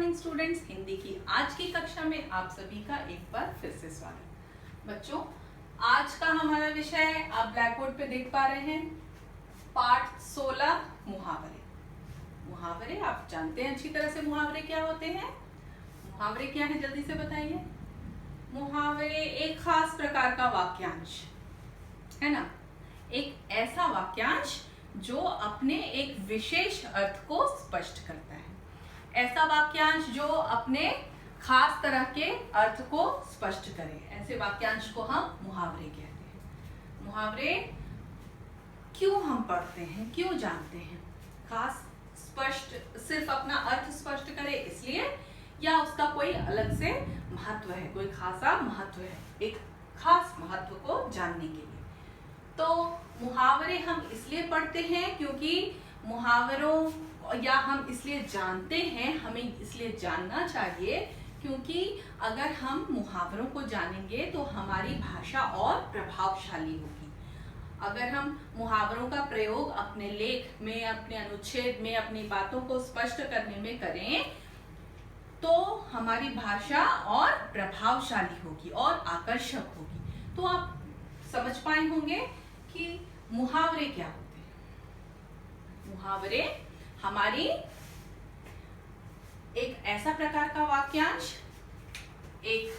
Morning students, Hindi की आज की कक्षा में आप सभी का एक बार फिर से स्वागत। बच्चों, आज का हमारा विषय आप ब्लैक बोर्ड पे देख पा रहे हैं, पाठ 16 मुहावरे। मुहावरे आप जानते हैं अच्छी तरह से मुहावरे क्या होते हैं। मुहावरे क्या है जल्दी से बताइए। मुहावरे एक खास प्रकार का वाक्यांश है ना, एक ऐसा वाक्यांश जो अपने एक विशेष अर्थ को स्पष्ट करता है। ऐसा वाक्यांश जो अपने खास तरह के अर्थ को स्पष्ट करे, ऐसे वाक्यांश को हम मुहावरे कहते हैं। मुहावरे क्यों हम पढ़ते हैं, क्यों जानते हैं? खास स्पष्ट, सिर्फ अपना अर्थ स्पष्ट करे इसलिए, या उसका कोई अलग से महत्व है, कोई खासा महत्व है, एक खास महत्व को जानने के लिए। तो मुहावरे हम इसलिए पढ़ते हैं क्योंकि मुहावरों, या हम इसलिए जानते हैं, हमें इसलिए जानना चाहिए क्योंकि अगर हम मुहावरों को जानेंगे तो हमारी भाषा और प्रभावशाली होगी। अगर हम मुहावरों का प्रयोग अपने लेख में, अपने अनुच्छेद में, अपनी बातों को स्पष्ट करने में करें तो हमारी भाषा और प्रभावशाली होगी और आकर्षक होगी। तो आप समझ पाए होंगे कि मुहावरे क्या होते हैं। मुहावरे हमारी एक ऐसा प्रकार का वाक्यांश, एक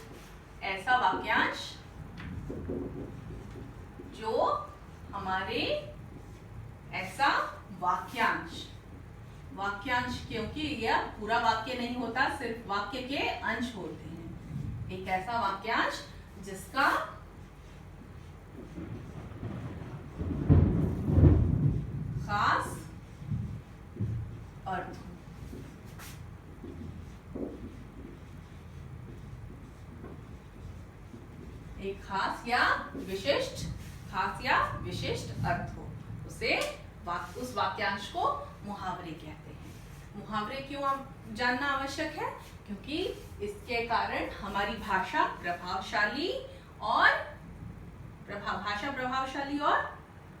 ऐसा वाक्यांश जो हमारे ऐसा वाक्यांश क्योंकि यह पूरा वाक्य नहीं होता, सिर्फ वाक्य के अंश होते हैं। एक ऐसा वाक्यांश जिसका खास अर्थ हो। एक खास या विशिष्ट अर्थ हो, उसे उस वाक्यांश को मुहावरे कहते हैं। मुहावरे क्यों जानना आवश्यक है? क्योंकि इसके कारण हमारी भाषा प्रभावशाली और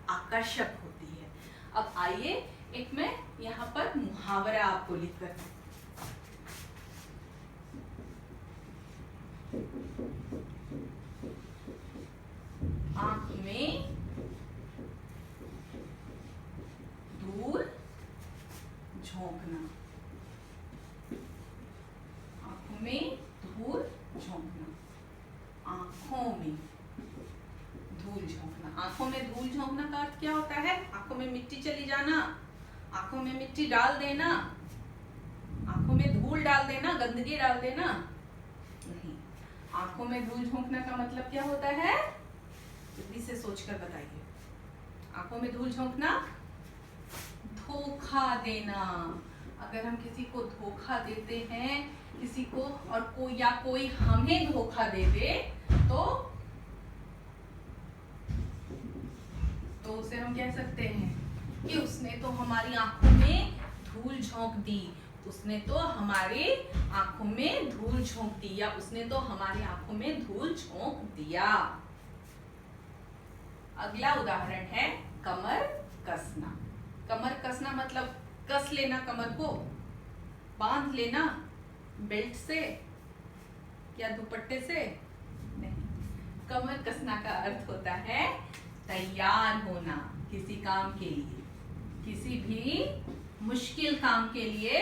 आकर्षक होती है। अब आइए एक मैं यहाँ पर मुहावरा आपको लिख कर, आंख में धूल झोंकना, आंखों में धूल झोंकना, आंखों में धूल झोंकना। आंखों में धूल झोंकना का अर्थ क्या होता है? आंखों में मिट्टी चली जाना, आंखों में मिट्टी डाल देना, आंखों में धूल डाल देना, गंदगी डाल देना नहीं। आंखों में धूल झोंकना का मतलब क्या होता है? जल्दी से सोचकर बताइए। आंखों में धूल झोंकना, धोखा देना। अगर हम किसी को धोखा देते हैं, किसी को, और कोई हमें धोखा दे दे तो उसे हम कह सकते हैं कि उसने तो हमारी आंखों में धूल झोंक दी, उसने तो हमारी आंखों में धूल झोंक दी, या उसने तो हमारी आंखों में धूल झोंक दिया। अगला उदाहरण है कमर कसना। कमर कसना मतलब कस लेना, कमर को बांध लेना बेल्ट से या दुपट्टे से नहीं। कमर कसना का अर्थ होता है तैयार होना किसी काम के लिए, किसी भी मुश्किल काम के लिए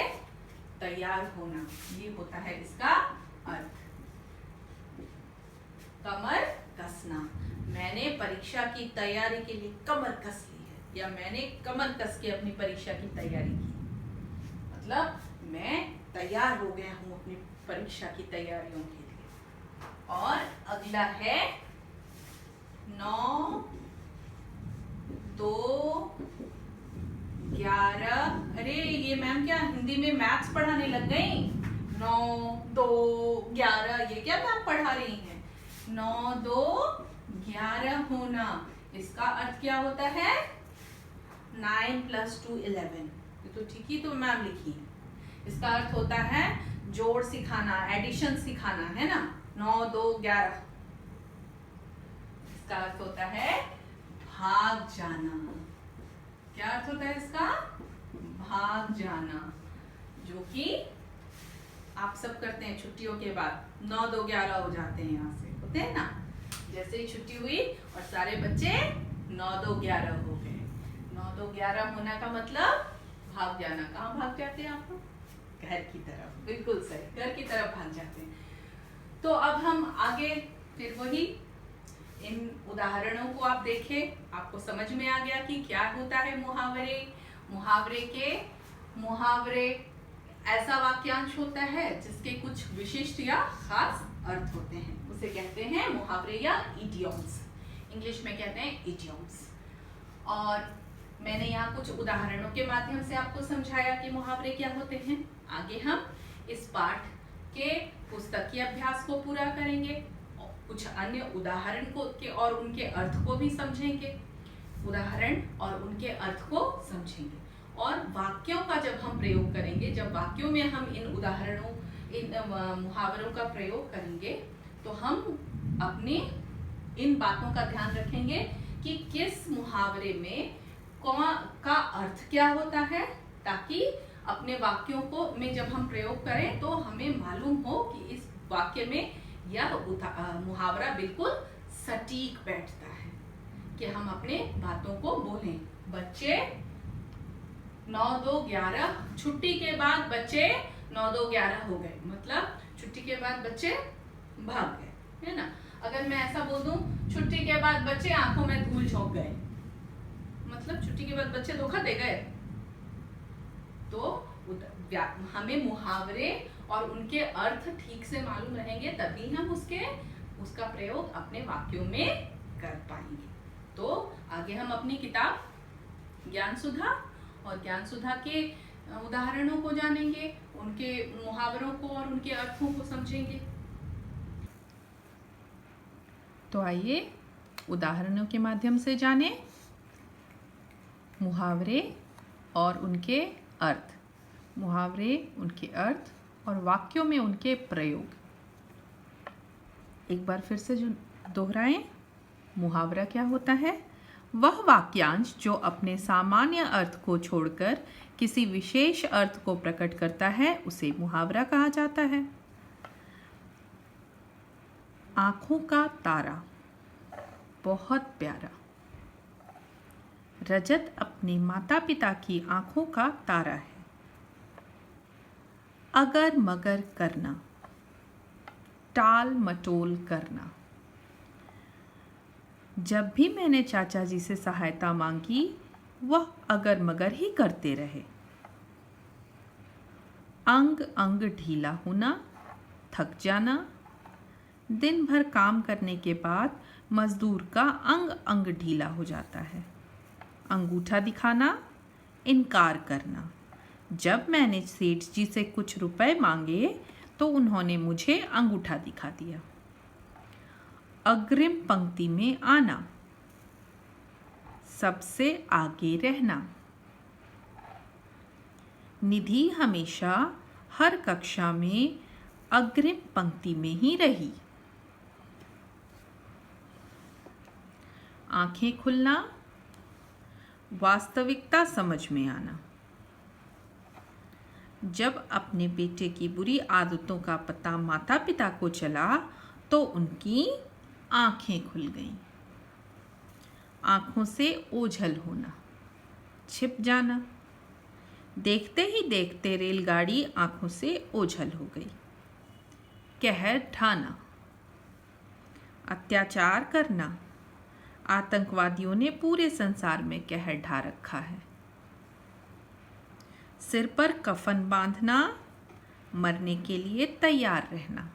तैयार होना, ये होता है इसका अर्थ। कमर कसना, मैंने परीक्षा की तैयारी के लिए कमर कस ली है, या मैंने कमर कस के अपनी परीक्षा की तैयारी की, मतलब मैं तैयार हो गया हूं अपनी परीक्षा की तैयारियों के लिए। और अगला है 9, 2, 11। अरे ये मैम क्या हिंदी में मैथ्स पढ़ाने लग गई? 9, 2, 11 ये क्या मैम पढ़ा रही हैं? 9, 2, 11 होना, इसका अर्थ क्या होता है? 9 + 2 11। ये तो ठीक ही तो मैम लिखी है। इसका अर्थ होता है जोड़ सिखाना, एडिशन सिखाना, है ना। 9, 2, 11। इसका अर्थ होता है भाग जाना। क्या अर्थ होता है इसका? भाग जाना, जो कि आप सब करते हैं छुट्टियों के बाद, 9 2 11 हो जाते हैं, यहाँ से होते हैं ना। जैसे ही छुट्टी हुई और सारे बच्चे 9 2 11 हो गए। 9 2 11 होना का मतलब भाग जाना। कहाँ भाग जाते हैं आप लोग? घर की तरफ। बिल्कुल सही, घर की तरफ भाग जाते हैं। तो अब हम आगे फिर वही इन उदाहरणों को आप देखें, आपको समझ में आ गया कि क्या होता है मुहावरे। मुहावरे ऐसा वाक्यांश होता है जिसके कुछ विशिष्ट या खास अर्थ होते हैं, उसे कहते हैं मुहावरे या इडियम्स। इंग्लिश में कहते हैं इडियम्स। और मैंने यहाँ कुछ उदाहरणों के माध्यम से आपको समझाया कि मुहावरे क्या होते हैं। आगे हम इस पाठ के पुस्तकीय अभ्यास को पूरा करेंगे, कुछ अन्य उदाहरण को के और उनके अर्थ को भी समझेंगे। उदाहरण और उनके अर्थ को समझेंगे और वाक्यों का जब हम प्रयोग करेंगे, जब वाक्यों में हम इन उदाहरणों, इन मुहावरों का प्रयोग करेंगे, तो हम अपने इन बातों का ध्यान रखेंगे कि किस मुहावरे में कौन का अर्थ क्या होता है, ताकि अपने वाक्यों को में जब हम प्रयोग करें तो हमें मालूम हो कि इस वाक्य में यह मुहावरा बिल्कुल सटीक बैठता है, कि हम अपने बातों को बोलें। बच्चे 9 2 11, छुट्टी के बाद बच्चे 9 2 11 हो गए, मतलब छुट्टी के बाद बच्चे भाग गए, है ना। अगर मैं ऐसा बोल दूं, छुट्टी के बाद बच्चे आंखों में धूल झोंक गए, मतलब छुट्टी के बाद बच्चे धोखा दे गए। तो हमें मुहावरे और उनके अर्थ ठीक से मालूम रहेंगे, तभी हम उसका प्रयोग अपने वाक्यों में कर पाएंगे। तो आगे हम अपनी किताब ज्ञान सुधा और ज्ञान सुधा के उदाहरणों को जानेंगे, उनके मुहावरों को और उनके अर्थों को समझेंगे। तो आइए उदाहरणों के माध्यम से जानें मुहावरे और उनके अर्थ। मुहावरे, उनके अर्थ और वाक्यों में उनके प्रयोग। एक बार फिर से जो दोहराएं, मुहावरा क्या होता है? वह वाक्यांश जो अपने सामान्य अर्थ को छोड़कर किसी विशेष अर्थ को प्रकट करता है, उसे मुहावरा कहा जाता है। आंखों का तारा बहुत प्यारा। रजत अपने माता पिता की आंखों का तारा है। अगर मगर करना, टाल मटोल करना। जब भी मैंने चाचा जी से सहायता मांगी, वह अगर मगर ही करते रहे। अंग अंग ढीला होना, थक जाना। दिन भर काम करने के बाद मजदूर का अंग अंग ढीला हो जाता है। अंगूठा दिखाना, इनकार करना। जब मैंने सेठ जी से कुछ रुपए मांगे तो उन्होंने मुझे अंगूठा दिखा दिया। अग्रिम पंक्ति में आना, सबसे आगे रहना। निधि हमेशा हर कक्षा में अग्रिम पंक्ति में ही रही। आंखें खुलना, वास्तविकता समझ में आना। जब अपने बेटे की बुरी आदतों का पता माता पिता को चला तो उनकी आंखें खुल गईं। आंखों से ओझल होना, छिप जाना। देखते ही देखते रेलगाड़ी आंखों से ओझल हो गई। कहर ढाना, अत्याचार करना। आतंकवादियों ने पूरे संसार में कहर ढा रखा है। सिर पर कफन बांधना, मरने के लिए तैयार रहना।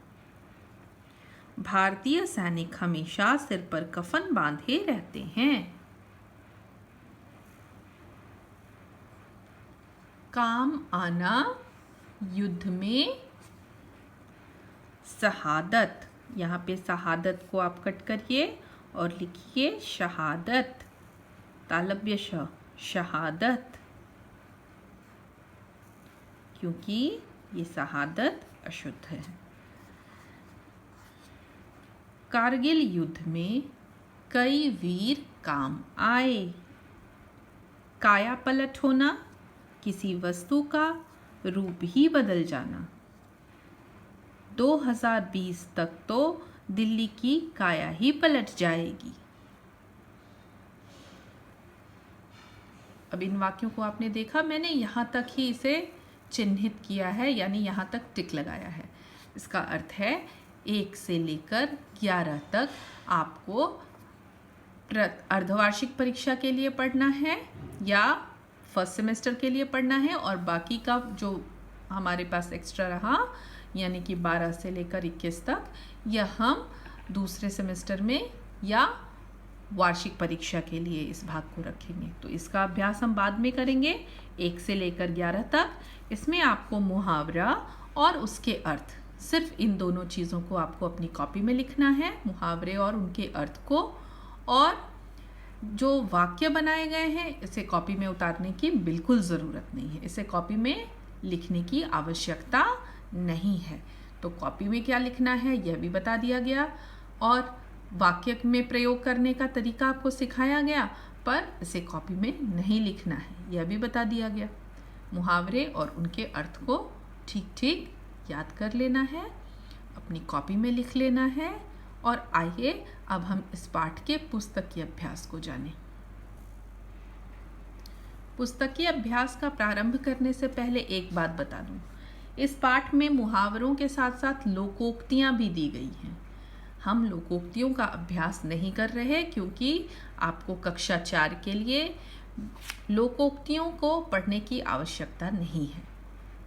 भारतीय सैनिक हमेशा सिर पर कफन बांधे रहते हैं। काम आना, युद्ध में शहादत। यहाँ पे शहादत को आप कट करिए और लिखिए शहादत, तालव्य श, शहादत, क्योंकि ये शहादत अशुद्ध है। कारगिल युद्ध में कई वीर काम आए। काया पलट होना, किसी वस्तु का रूप ही बदल जाना। 2020 तक तो दिल्ली की काया ही पलट जाएगी। अब इन वाक्यों को आपने देखा, मैंने यहाँ तक ही इसे चिन्हित किया है, यानी यहाँ तक टिक लगाया है। इसका अर्थ है 1 से लेकर 11 तक आपको अर्धवार्षिक परीक्षा के लिए पढ़ना है या फर्स्ट सेमेस्टर के लिए पढ़ना है, और बाकी का जो हमारे पास एक्स्ट्रा रहा यानी कि 12 से लेकर 21 तक, यह हम दूसरे सेमेस्टर में या वार्षिक परीक्षा के लिए इस भाग को रखेंगे। तो इसका अभ्यास हम बाद में करेंगे 1 से लेकर 11 तक। इसमें आपको मुहावरा और उसके अर्थ, सिर्फ इन दोनों चीज़ों को आपको अपनी कॉपी में लिखना है, मुहावरे और उनके अर्थ को। और जो वाक्य बनाए गए हैं इसे कॉपी में उतारने की बिल्कुल ज़रूरत नहीं है, इसे कॉपी में लिखने की आवश्यकता नहीं है। तो कॉपी में क्या लिखना है यह भी बता दिया गया, और वाक्य में प्रयोग करने का तरीका आपको सिखाया गया, पर इसे कॉपी में नहीं लिखना है यह भी बता दिया गया। मुहावरे और उनके अर्थ को ठीक ठीक याद कर लेना है, अपनी कॉपी में लिख लेना है। और आइए अब हम इस पाठ के पुस्तकीय अभ्यास को जानें। पुस्तकीय अभ्यास का प्रारंभ करने से पहले एक बात बता दूं, इस पाठ में मुहावरों के साथ साथ लोकोक्तियां भी दी गई हैं। हम लोकोक्तियों का अभ्यास नहीं कर रहे क्योंकि आपको कक्षा 4 के लिए लोकोक्तियों को पढ़ने की आवश्यकता नहीं है,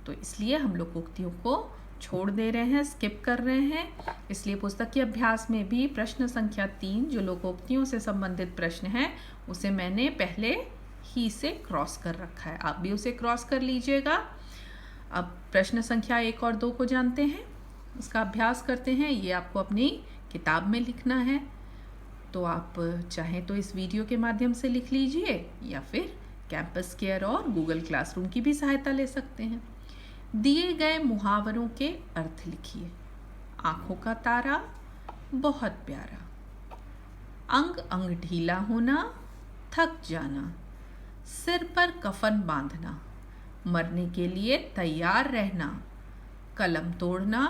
तो इसलिए हम लोकोक्तियों को छोड़ दे रहे हैं, स्किप कर रहे हैं। इसलिए पुस्तकीय अभ्यास में भी प्रश्न संख्या 3 जो लोकोक्तियों से संबंधित प्रश्न है उसे मैंने पहले ही से क्रॉस कर रखा है, आप भी उसे क्रॉस कर लीजिएगा। अब प्रश्न संख्या 1 और 2 को जानते हैं, उसका अभ्यास करते हैं। ये आपको अपनी किताब में लिखना है, तो आप चाहें तो इस वीडियो के माध्यम से लिख लीजिए या फिर कैंपस केयर और गूगल क्लासरूम की भी सहायता ले सकते हैं। दिए गए मुहावरों के अर्थ लिखिए। आंखों का तारा बहुत प्यारा, अंग अंग ढीला होना, थक जाना, सिर पर कफन बांधना, मरने के लिए तैयार रहना, कलम तोड़ना,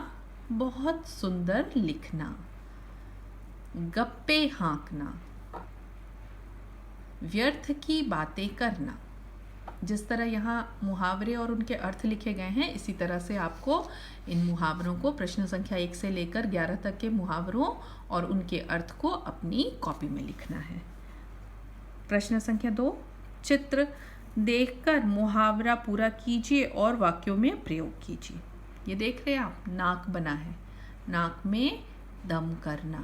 बहुत सुंदर लिखना, गप्पे हाँकना, व्यर्थ की बातें करना। जिस तरह यहाँ मुहावरे और उनके अर्थ लिखे गए हैं इसी तरह से आपको इन मुहावरों को, प्रश्न संख्या 1 से लेकर 11 तक के मुहावरों और उनके अर्थ को अपनी कॉपी में लिखना है। प्रश्न संख्या 2, चित्र देखकर मुहावरा पूरा कीजिए और वाक्यों में प्रयोग कीजिए। ये देख रहे हैं आप, नाक बना है, नाक में दम करना।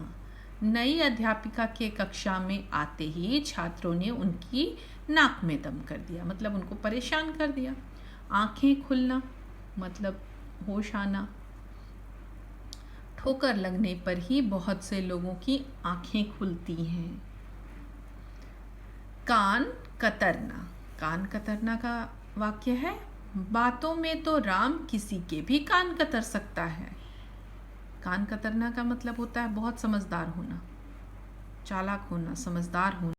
नई अध्यापिका के कक्षा में आते ही छात्रों ने उनकी नाक में दम कर दिया, मतलब उनको परेशान कर दिया। आंखें खुलना मतलब होश आना, ठोकर लगने पर ही बहुत से लोगों की आंखें खुलती हैं। कान कतरना, कान कतरना का वाक्य है, बातों में तो राम किसी के भी कान कतर सकता है। कान कतरना का मतलब होता है बहुत समझदार होना, चालाक होना, समझदार होना।